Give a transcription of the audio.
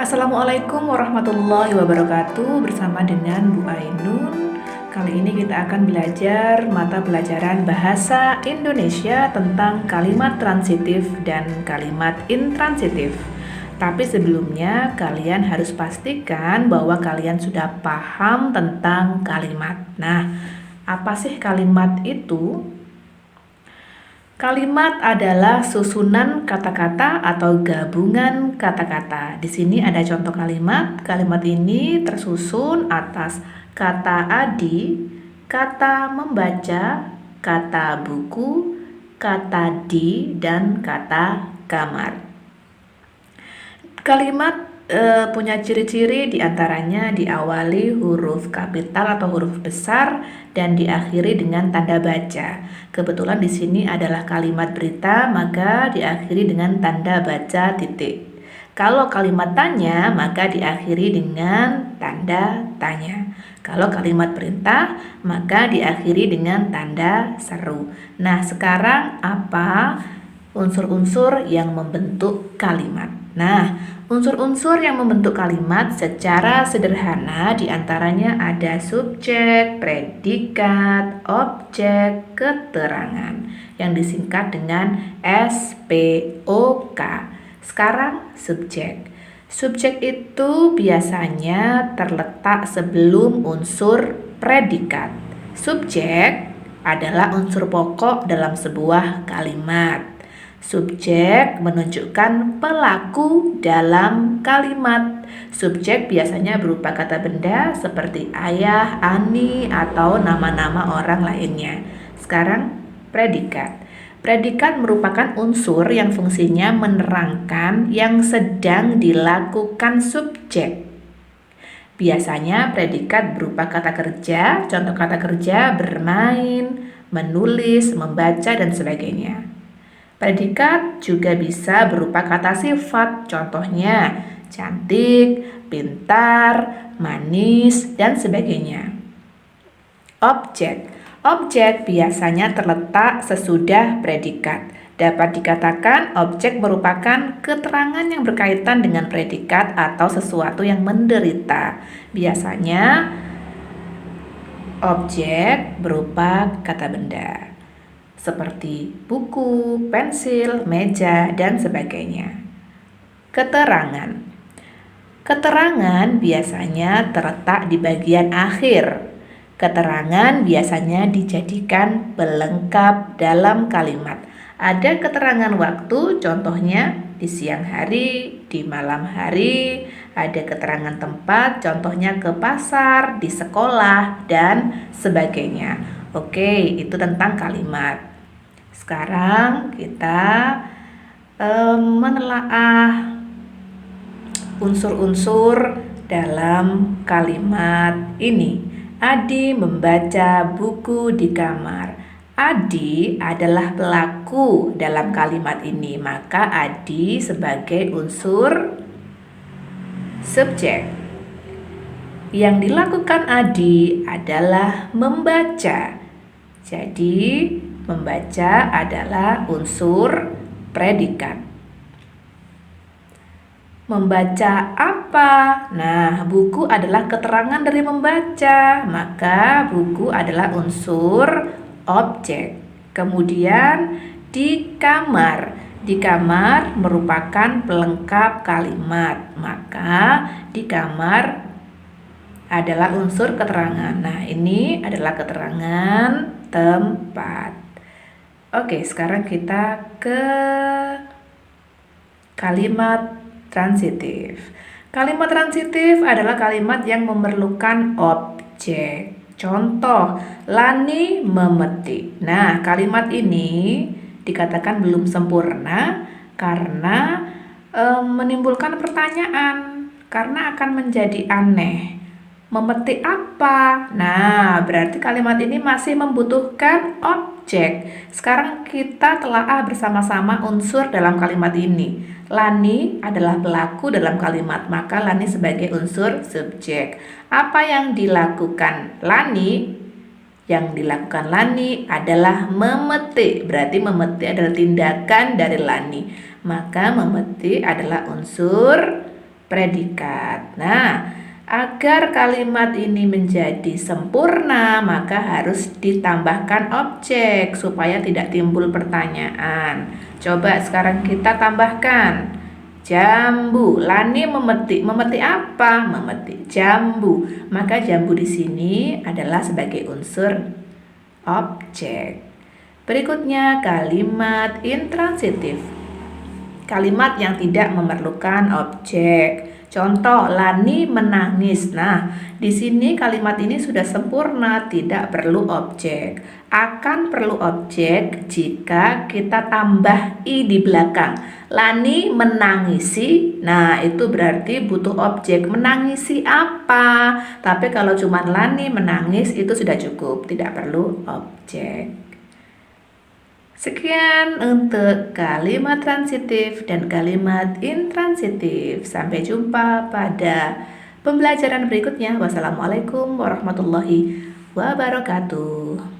Assalamualaikum warahmatullahi wabarakatuh. Bersama dengan Bu Ainun. Kali ini kita akan belajar mata pelajaran bahasa Indonesia tentang kalimat transitif dan kalimat intransitif. Tapi sebelumnya kalian harus pastikan bahwa kalian sudah paham tentang kalimat. Nah, apa sih kalimat itu? Kalimat adalah susunan kata-kata atau gabungan kata-kata. Di sini ada contoh kalimat. Kalimat ini tersusun atas kata adi, kata membaca, kata buku, kata di, dan kata kamar. Kalimat punya ciri-ciri diantaranya diawali huruf kapital atau huruf besar dan diakhiri dengan tanda baca. Kebetulan di sini adalah kalimat berita, maka diakhiri dengan tanda baca titik. Kalau kalimat tanya, maka diakhiri dengan tanda tanya. Kalau kalimat perintah, maka diakhiri dengan tanda seru. Nah, sekarang apa unsur-unsur yang membentuk kalimat? Nah, unsur-unsur yang membentuk kalimat secara sederhana diantaranya ada subjek, predikat, objek, keterangan yang disingkat dengan SPOK. Sekarang subjek. Subjek itu biasanya terletak sebelum unsur predikat. Subjek adalah unsur pokok dalam sebuah kalimat. Subjek menunjukkan pelaku dalam kalimat. Subjek biasanya berupa kata benda seperti ayah, ani, atau nama-nama orang lainnya. Sekarang predikat. Predikat merupakan unsur yang fungsinya menerangkan yang sedang dilakukan subjek. Biasanya predikat berupa kata kerja, contoh kata kerja bermain, menulis, membaca, dan sebagainya. Predikat juga bisa berupa kata sifat, contohnya cantik, pintar, manis, dan sebagainya. Objek. Objek biasanya terletak sesudah predikat. Dapat dikatakan objek merupakan keterangan yang berkaitan dengan predikat atau sesuatu yang menderita. Biasanya objek berupa kata benda seperti buku, pensil, meja, dan sebagainya. Keterangan. Keterangan biasanya terletak di bagian akhir. Keterangan biasanya dijadikan pelengkap dalam kalimat. Ada keterangan waktu, contohnya di siang hari, di malam hari. Ada keterangan tempat, contohnya ke pasar, di sekolah, dan sebagainya. Oke, itu tentang kalimat. Sekarang kita menelaah unsur-unsur dalam kalimat ini. Adi membaca buku di kamar. Adi adalah pelaku dalam kalimat ini, maka Adi sebagai unsur subjek. Yang dilakukan Adi adalah membaca. Jadi membaca adalah unsur predikat. Membaca apa? Nah, buku adalah keterangan dari membaca, maka buku adalah unsur objek. Kemudian di kamar. Di kamar merupakan pelengkap kalimat, maka di kamar adalah unsur keterangan. Nah, ini adalah keterangan tempat. Oke, sekarang kita ke kalimat transitif. Kalimat transitif adalah kalimat yang memerlukan objek. Contoh, Lani memetik. Nah, kalimat ini dikatakan belum sempurna karena menimbulkan pertanyaan, karena akan menjadi aneh. Memetik apa? Nah, berarti kalimat ini masih membutuhkan objek. Sekarang kita telaah bersama-sama unsur dalam kalimat ini. Lani adalah pelaku dalam kalimat, maka Lani sebagai unsur subjek. Apa yang dilakukan Lani? Yang dilakukan Lani adalah memetik. Berarti memetik adalah tindakan dari Lani. Maka memetik adalah unsur predikat. Nah, agar kalimat ini menjadi sempurna, maka harus ditambahkan objek supaya tidak timbul pertanyaan. Coba sekarang kita tambahkan. Jambu. Lani memetik. Memetik apa? Memetik jambu. Maka jambu di sini adalah sebagai unsur objek. Berikutnya kalimat intransitif. Kalimat yang tidak memerlukan objek. Contoh, Lani menangis. Nah, di sini kalimat ini sudah sempurna, tidak perlu objek. Akan perlu objek jika kita tambah i di belakang. Lani menangisi. Nah, itu berarti butuh objek. Menangisi apa? Tapi kalau cuma Lani menangis itu sudah cukup, tidak perlu objek. Sekian untuk kalimat transitif dan kalimat intransitif. Sampai jumpa pada pembelajaran berikutnya. Wassalamualaikum warahmatullahi wabarakatuh.